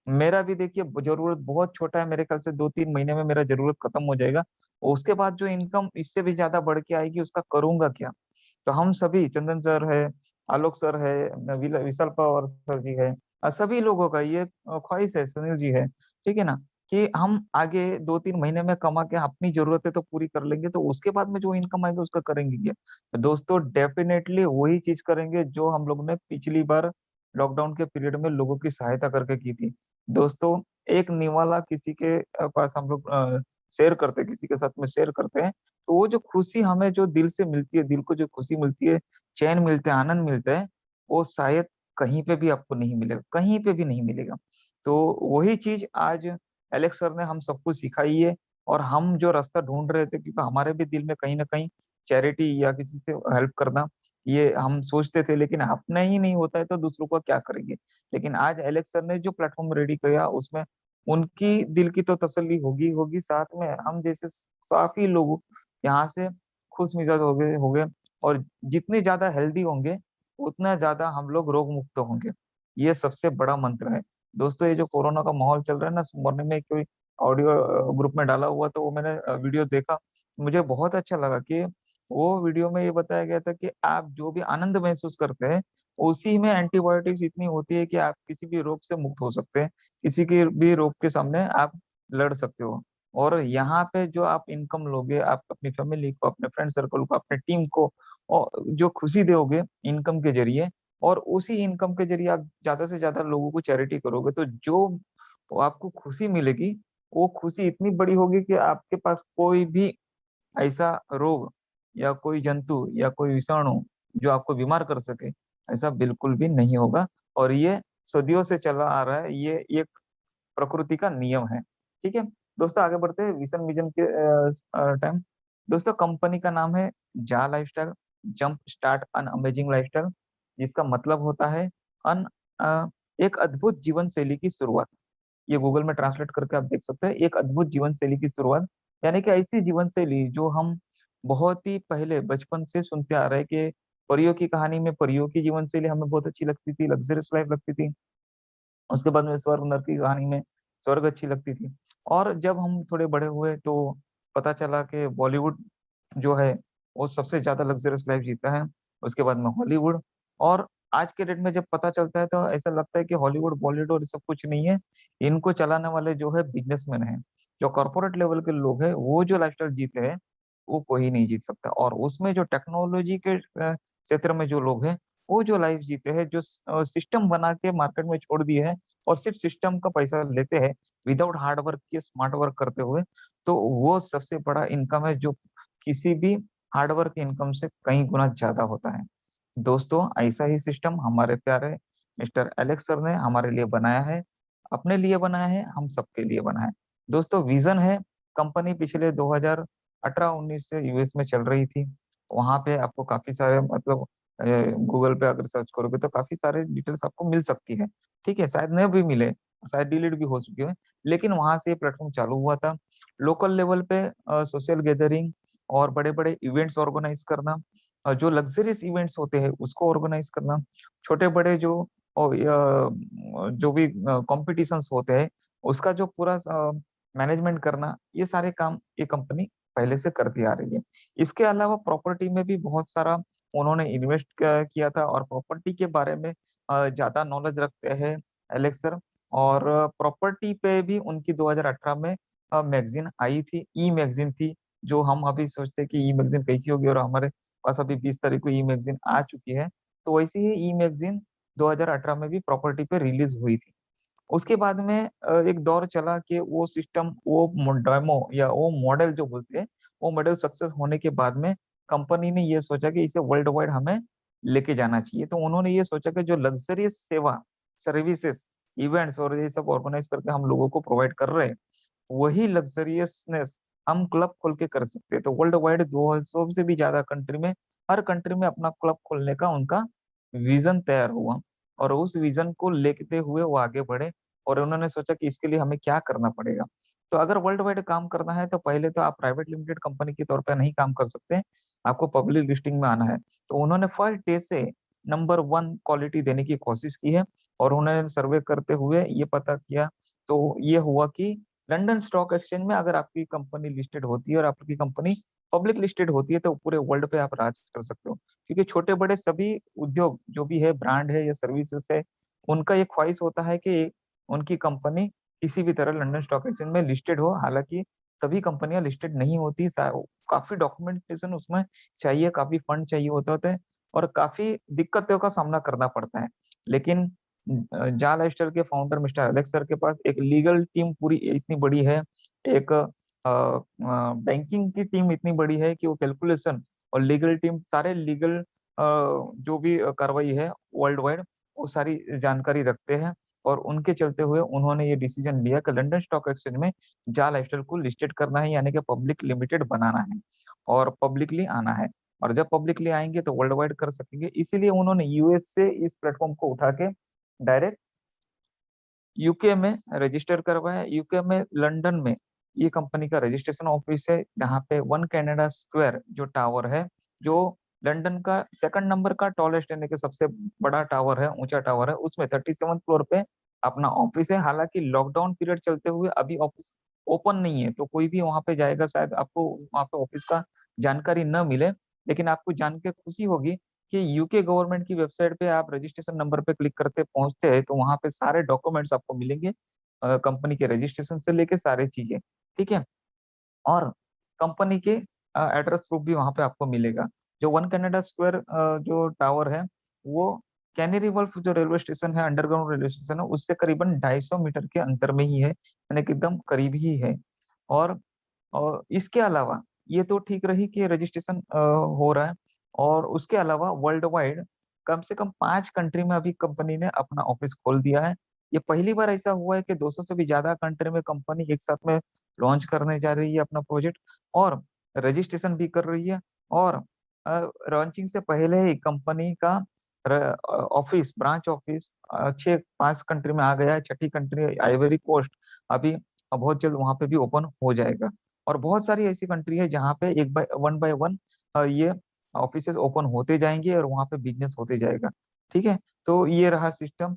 मेरा भी देखिए जरूरत बहुत छोटा है, मेरे ख्याल से 2-3 महीने में मेरा जरूरत खत्म हो जाएगा। और उसके बाद जो इनकम इससे भी ज्यादा बढ़ के आएगी उसका करूंगा क्या? तो हम सभी, चंदन सर है, आलोक सर है, विशाल पवार सर जी है, सभी लोगों का ये ख्वाहिश है, सुनील जी है, ठीक है ना, कि हम आगे 2-3 महीने में कमा के अपनी जरूरतें तो पूरी कर लेंगे, तो उसके बाद में जो इनकम आएगा उसका करेंगे क्या? तो दोस्तों डेफिनेटली वही चीज करेंगे जो हम लोग ने पिछली बार लॉकडाउन के पीरियड में लोगों की सहायता करके की थी। दोस्तों एक निवाला किसी के पास हम लोग शेयर करते हैं, किसी के साथ में शेयर करते हैं, तो वो जो खुशी हमें जो दिल से मिलती है, दिल को जो खुशी मिलती है, चैन मिलता है, आनंद मिलता है, वो शायद कहीं पे भी आपको नहीं मिलेगा, कहीं पे भी नहीं मिलेगा। तो वही चीज आज एलेक्स सर ने हम सबको सिखाई है। और हम जो रास्ता ढूंढ रहे थे, क्योंकि हमारे भी दिल में कहीं ना कहीं चैरिटी या किसी से हेल्प करना, ये हम सोचते थे, लेकिन अपना ही नहीं होता है तो दूसरों का क्या करेंगे। लेकिन आज एलेक्स सर ने जो प्लेटफॉर्म रेडी किया उसमें उनकी दिल की तो तसल्ली होगी होगी, साथ में हम जैसे काफी लोग यहाँ से खुश मिजाज हो गए। और जितने ज्यादा हेल्दी होंगे उतना ज्यादा हम लोग रोग मुक्त होंगे। ये सबसे बड़ा मंत्र है। दोस्तों ये जो कोरोना का माहौल चल रहा है ना, मॉर्निंग में कोई ऑडियो ग्रुप में डाला हुआ, तो वो मैंने वीडियो देखा, मुझे बहुत अच्छा लगा कि वो वीडियो में ये बताया गया था कि आप जो भी आनंद महसूस करते हैं उसी में एंटीबायोटिक्स इतनी होती है कि आप किसी भी रोग से मुक्त हो सकते हैं, किसी के भी रोग के सामने आप लड़ सकते हो। और यहाँ पे जो आप इनकम लोगे, आप अपनी फैमिली को, अपने फ्रेंड सर्कल को, अपने टीम को और जो खुशी दोगे इनकम के जरिए, और उसी इनकम के जरिए आप ज्यादा से ज्यादा लोगों को चैरिटी करोगे, तो जो आपको खुशी मिलेगी वो खुशी इतनी बड़ी होगी कि आपके पास कोई भी ऐसा रोग या कोई जंतु या कोई विषाणु जो आपको बीमार कर सके, ऐसा बिल्कुल भी नहीं होगा। और ये सदियों से चला आ रहा है, ये एक प्रकृति का नियम है। ठीक है दोस्तों, आगे बढ़ते हैं विजन विजन के टाइम। दोस्तों कंपनी का नाम है जा लाइफस्टाइल, जंप स्टार्ट अन अमेजिंग लाइफस्टाइल, जिसका मतलब होता है अन एक अद्भुत जीवन शैली की शुरुआत। ये गूगल में ट्रांसलेट करके आप देख सकते हैं, एक अद्भुत जीवन शैली की शुरुआत, यानी कि ऐसी जीवन शैली जो हम बहुत ही पहले बचपन से सुनते आ रहे हैं कि परियों की कहानी में परियों की जीवन शैली हमें बहुत अच्छी लगती थी, लग्जरियस लाइफ लगती थी। उसके बाद में स्वर्ग नरक की कहानी में स्वर्ग अच्छी लगती थी। और जब हम थोड़े बड़े हुए तो पता चला कि बॉलीवुड जो है वो सबसे ज्यादा लग्जरियस लाइफ जीता है, उसके बाद में हॉलीवुड। और आज के डेट में जब पता चलता है तो ऐसा लगता है कि हॉलीवुड बॉलीवुड और ये सब कुछ नहीं है, इनको चलाने वाले जो है बिजनेसमैन है, जो कॉर्पोरेट लेवल के लोग हैं, वो जो लाइफस्टाइल जीते हैं वो कोई नहीं जीत सकता। और उसमें जो टेक्नोलॉजी के क्षेत्र में जो लोग हैं, वो जो लाइफ जीते हैं, जो सिस्टम बना के मार्केट में छोड़ दिए है और सिर्फ सिस्टम का पैसा लेते हैं विदाउट हार्ड वर्क के, स्मार्ट वर्क करते हुए, तो वो सबसे बड़ा इनकम है जो किसी भी हार्डवर्क इनकम से कई गुना ज्यादा होता है। दोस्तों ऐसा ही सिस्टम हमारे प्यारे मिस्टर एलेक्स सर ने हमारे लिए बनाया है, अपने लिए बनाया है, हम सबके लिए बनाया है। दोस्तों विजन है, कंपनी पिछले 2018-19 से यूएस में चल रही थी। वहां पे आपको काफी सारे मतलब गूगल पे अगर सर्च करोगे तो काफी सारे डिटेल्स आपको मिल सकती है। ठीक है, शायद नहीं भी मिले, शायद डिलीट भी हो चुके हैं, लेकिन वहां से प्लेटफॉर्म चालू हुआ था। लोकल लेवल पे सोशल गैदरिंग और बड़े बड़े इवेंट्स ऑर्गेनाइज करना, जो लग्जरियस इवेंट्स होते हैं उसको ऑर्गेनाइज करना, छोटे बड़े जो भी कॉम्पिटिशन्स होते हैं उसका जो पूरा मैनेजमेंट करना, ये सारे काम ये कंपनी पहले से करती आ रही है। इसके अलावा प्रॉपर्टी में भी बहुत सारा उन्होंने इन्वेस्ट किया था, और प्रॉपर्टी के बारे में ज्यादा नॉलेज रखते हैं एलेक्स सर। और प्रॉपर्टी पे भी उनकी 2018 में मैगजीन आई थी, ई मैगजीन थी, जो हम अभी सोचते हैं कि ई मैगजीन कैसी होगी, और हमारे पास अभी 20 तारीख को ई मैगजीन आ चुकी है। तो वैसे ही ई मैगजीन 2018 में भी प्रॉपर्टी पे रिलीज हुई थी। उसके बाद में एक दौर चला कि वो सिस्टम, वो डेमो या वो मॉडल जो बोलते हैं, वो मॉडल सक्सेस होने के बाद में कंपनी ने ये सोचा कि इसे वर्ल्ड वाइड हमें लेके जाना चाहिए। तो उन्होंने ये सोचा कि जो लग्जरियस सेवा, सर्विसेज, इवेंट्स और ये सब ऑर्गेनाइज करके हम लोगों को प्रोवाइड कर रहे हैं, वही लग्जरियसनेस हम क्लब खोल के कर सकते हैं। तो वर्ल्ड वाइड 200 से भी ज्यादा कंट्री में, हर कंट्री में अपना क्लब खोलने का उनका विजन तैयार हुआ। और उस विजन को लेते हुए वो आगे बढ़े, और उन्होंने सोचा कि इसके लिए हमें क्या करना पड़ेगा। तो अगर वर्ल्ड वाइड काम करना है तो पहले तो आप प्राइवेट लिमिटेड कंपनी के तौर पर नहीं काम कर सकते, आपको पब्लिक लिस्टिंग में आना है। तो उन्होंने फर्स्ट डे से नंबर 1 क्वालिटी देने की कोशिश की है। और उन्होंने सर्वे करते हुए ये पता किया, तो ये हुआ कि लंदन स्टॉक एक्सचेंज में अगर आपकी कंपनी लिस्टेड होती है और आपकी कंपनी पब्लिक लिस्टेड होती है तो पूरे वर्ल्ड पे आप राज कर सकते हो। क्योंकि छोटे बड़े सभी उद्योग जो भी है, ब्रांड है या सर्विसेज है, उनका ये ख्वाहिश होता है कि उनकी कंपनी किसी भी तरह लंदन स्टॉक एक्सचेंज में लिस्टेड हो। हालांकि सभी कंपनियां लिस्टेड नहीं होती, काफी डॉक्यूमेंटेशन उसमें चाहिए, काफी फंड चाहिए होते हैं और काफी दिक्कतों का सामना करना पड़ता है। लेकिन जा लाइस्टर के फाउंडर मिस्टर एलेक्स सर के पास एक लीगल टीम पूरी इतनी बड़ी है, एक बैंकिंग की टीम इतनी बड़ी है कि वो कैलकुलेशन और लीगल टीम सारे लीगल जो भी कार्रवाई है वर्ल्ड वाइड, वो सारी जानकारी रखते हैं। और उनके चलते हुए उन्होंने ये डिसीजन लिया कि लंदन स्टॉक एक्सचेंज में जा लाइस्टर को लिस्टेड करना है, यानी कि पब्लिक लिमिटेड बनाना है और पब्लिकली आना है। और जब पब्लिकली आएंगे तो वर्ल्ड वाइड कर सकेंगे, इसीलिए उन्होंने यूएस से इस प्लेटफॉर्म को उठा के डायरेक्ट यूके में रजिस्टर करवाया। यूके में लंदन में ये कंपनी का रजिस्ट्रेशन ऑफिस है, जहाँ पे वन कनाडा स्क्वायर जो टावर है, जो लंदन का सेकंड नंबर का टॉलेस्ट यानी कि सबसे बड़ा टावर है, ऊंचा टावर है, उसमें 37 फ्लोर पे अपना ऑफिस है। हालांकि लॉकडाउन पीरियड चलते हुए अभी ऑफिस ओपन नहीं है, तो कोई भी वहां पे जाएगा शायद आपको वहां पे ऑफिस का जानकारी न मिले। लेकिन आपको जान के खुशी होगी कि यूके गवर्नमेंट की वेबसाइट पे आप रजिस्ट्रेशन नंबर पे क्लिक करते पहुंचते हैं तो वहां पे सारे डॉक्यूमेंट्स आपको मिलेंगे, कंपनी के रजिस्ट्रेशन से लेके सारी चीजें। ठीक है। और कंपनी के एड्रेस प्रूफ भी वहां पे आपको मिलेगा। जो वन कनाडा स्क्वायर जो टावर है, वो कैनरी वल्फ जो रेलवे स्टेशन है, अंडरग्राउंड रेलवे स्टेशन है, उससे करीबन 250 मीटर के अंतर में ही है, यानी कि एकदम करीब ही है। और इसके अलावा ये तो ठीक रही कि रजिस्ट्रेशन हो रहा है, और उसके अलावा वर्ल्ड वाइड कम से कम 5 कंट्री में अभी कंपनी ने अपना ऑफिस खोल दिया है। ये पहली बार ऐसा हुआ है कि 200 से भी ज्यादा कंट्री में कंपनी एक साथ में लॉन्च करने जा रही है अपना प्रोजेक्ट, और रजिस्ट्रेशन भी कर रही है। और लॉन्चिंग से पहले ही कंपनी का ऑफिस, ब्रांच ऑफिस 5 कंट्री में आ गया है। छठी कंट्री आइवरी कोस्ट अभी बहुत जल्द वहां पे भी ओपन हो जाएगा। और बहुत सारी ऐसी कंट्री है जहाँ पे एक बाय वन ये ऑफिसेस ओपन होते जाएंगे और वहां पे बिजनेस होते जाएगा। ठीक है। तो ये रहा सिस्टम।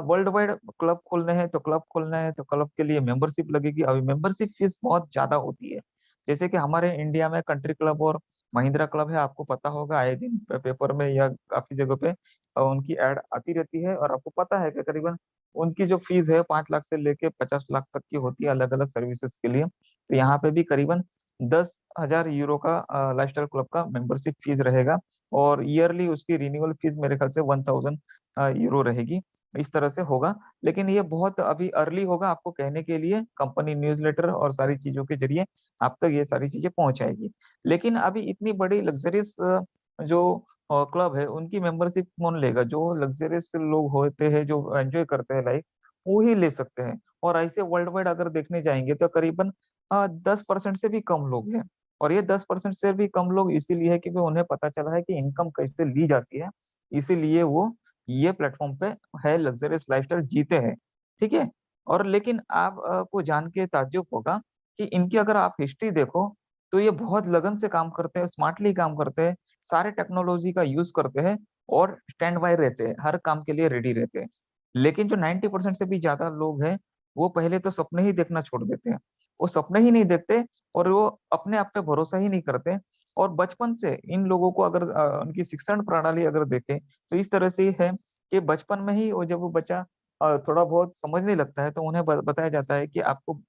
वर्ल्ड वाइड क्लब खोलने हैं तो क्लब खोलना है तो क्लब के लिए मेंबरशिप लगेगी। अभी मेंबरशिप फीस बहुत ज्यादा होती है। जैसे कि हमारे इंडिया में कंट्री क्लब और महिंद्रा क्लब है, आपको पता होगा, आए दिन पेपर में या काफी जगह पे उनकी एड आती रहती है। और आपको पता है कि करीबन उनकी जो फीस है 5 लाख से लेके 50 लाख तक की होती है अलग अलग सर्विसेज के लिए। तो यहाँ पे भी करीबन 10,000 यूरो का लाइफस्टाइल क्लब का मेंबरशिप फीस रहेगा। और ईयरली उसकी रिन्यूअल फीस मेरे ख्याल से 1,000 यूरो रहेगी। इस तरह से होगा। लेकिन ये बहुत अभी अर्ली होगा आपको कहने के लिए, कंपनी न्यूज़लेटर और सारी चीजों के जरिए आप तक ये सारी चीजें पहुंचाएगी। लेकिन अभी इतनी बड़ी लग्जरियस जो क्लब है उनकी मेंबरशिप कौन लेगा? जो लग्जरियस लोग होते हैं, जो एंजॉय करते हैं लाइफ, वो ही ले सकते हैं। और ऐसे वर्ल्ड वाइड अगर देखने जाएंगे तो करीबन 10% से भी कम लोग हैं। और ये 10% से भी कम लोग इसीलिए है क्योंकि उन्हें पता चला है कि इनकम कैसे ली जाती है, इसीलिए वो ये प्लेटफॉर्म पे है लग्जरियस लाइफस्टाइल जीते हैं। ठीक है। और लेकिन आप को जान के ताज्जुब होगा कि इनकी अगर आप हिस्ट्री देखो तो ये बहुत लगन से काम करते हैं, स्मार्टली काम करते हैं, सारे टेक्नोलॉजी का यूज करते हैं और स्टैंड बाय रहते हैं, हर काम के लिए रेडी रहते हैं। लेकिन जो 90% से भी ज्यादा लोग हैं, वो पहले तो सपने ही देखना छोड़ देते हैं। वो सपने ही नहीं देखते और वो अपने आप पे भरोसा ही नहीं करते। और बचपन से इन लोगों को अगर उनकी शिक्षण प्रणाली अगर देखें तो इस तरह से है कि बचपन में ही वो जब वो बच्चा थोड़ा बहुत समझने लगता है तो उन्हें बताया जाता है कि आपको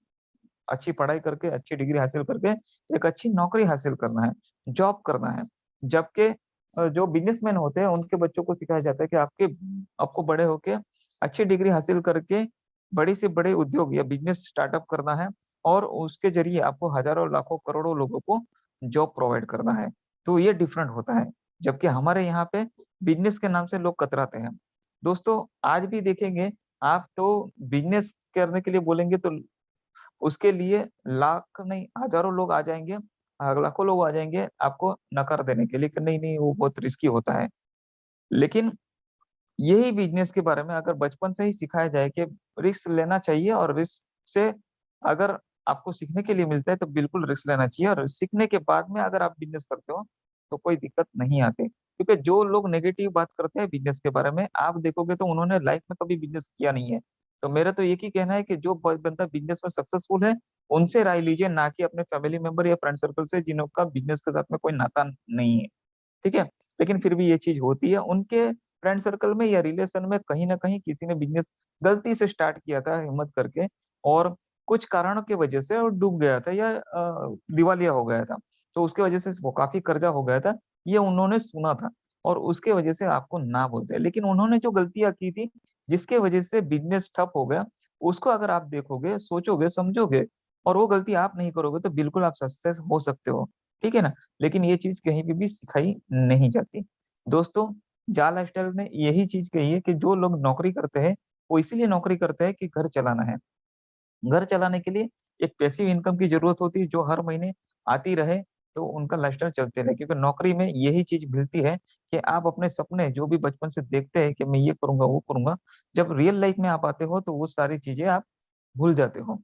अच्छी पढ़ाई करके, अच्छी डिग्री हासिल करके एक अच्छी नौकरी हासिल करना है, जॉब करना है। जबकि जो बिजनेसमैन होते हैं उनके बच्चों को सिखाया जाता है कि आपको बड़े होके अच्छी डिग्री हासिल करके बड़ी से बड़े उद्योग या बिजनेस स्टार्टअप करना है, और उसके जरिए आपको हजारों लाखों करोड़ों लोगों को जॉब प्रोवाइड करना है। तो ये डिफरेंट होता है। जबकि हमारे यहाँ पे बिजनेस के नाम से लोग कतराते हैं। दोस्तों, आज भी देखेंगे आप तो बिजनेस करने के लिए बोलेंगे तो उसके लिए लाख नहीं हजारों लोग आ जाएंगे, लाखों लोग आ जाएंगे आपको नकार देने के लिए कि नहीं नहीं वो बहुत रिस्की होता है। लेकिन यही बिजनेस के बारे में अगर बचपन से ही सिखाया जाए कि रिस्क लेना चाहिए, और रिस्क से अगर आपको सीखने के लिए मिलता है तो बिल्कुल रिस्क लेना चाहिए, और सीखने के बाद में अगर आप बिजनेस करते हो तो कोई दिक्कत नहीं आती। क्योंकि जो लोग नेगेटिव बात करते हैं बिजनेस के बारे में, आप देखोगे तो उन्होंने लाइफ में कभी बिजनेस किया नहीं है। तो मेरा तो एक ही कहना है कि जो बंदा बिजनेस में सक्सेसफुल है, उनसे राय लीजिए, ना कि अपने फैमिली मेंबर या फ्रेंड सर्कल से जिनका बिजनेस के साथ में कोई नाता नहीं है। ठीक है। लेकिन फिर भी ये चीज होती है, उनके फ्रेंड सर्कल में या रिलेशन में कहीं ना कहीं किसी ने बिजनेस गलती से स्टार्ट किया था हिम्मत करके, और कुछ कारणों की वजह से वो डूब गया था या दिवालिया हो गया था। तो उसके वजह से वो काफी कर्जा हो गया था, ये उन्होंने सुना था, और उसके वजह से आपको ना बोलते हैं। लेकिन उन्होंने जो गलतियां की थी, जिसके वजह से बिजनेस ठप हो गया, उसको अगर आप देखोगे, सोचोगे, समझोगे, और वो गलती आप नहीं करोगे, तो बिल्कुल आप सक्सेस हो सकते हो। ठीक है ना। लेकिन ये चीज कहीं पे भी सिखाई नहीं जाती। दोस्तों, जा लाइफस्टाइल ने यही चीज कही है कि जो लोग नौकरी करते हैं, वो इसीलिए नौकरी करते हैं कि घर चलाना है। घर चलाने के लिए एक पैसिव इनकम की जरूरत होती है, जो हर महीने आती रहे, तो उनका लाइफस्टाइल चलते रहे। क्योंकि नौकरी में यही चीज मिलती है कि आप अपने सपने जो भी बचपन से देखते हैं कि मैं ये करूंगा वो करूंगा, जब रियल लाइफ में आप आते हो तो वो सारी चीजें आप भूल जाते हो।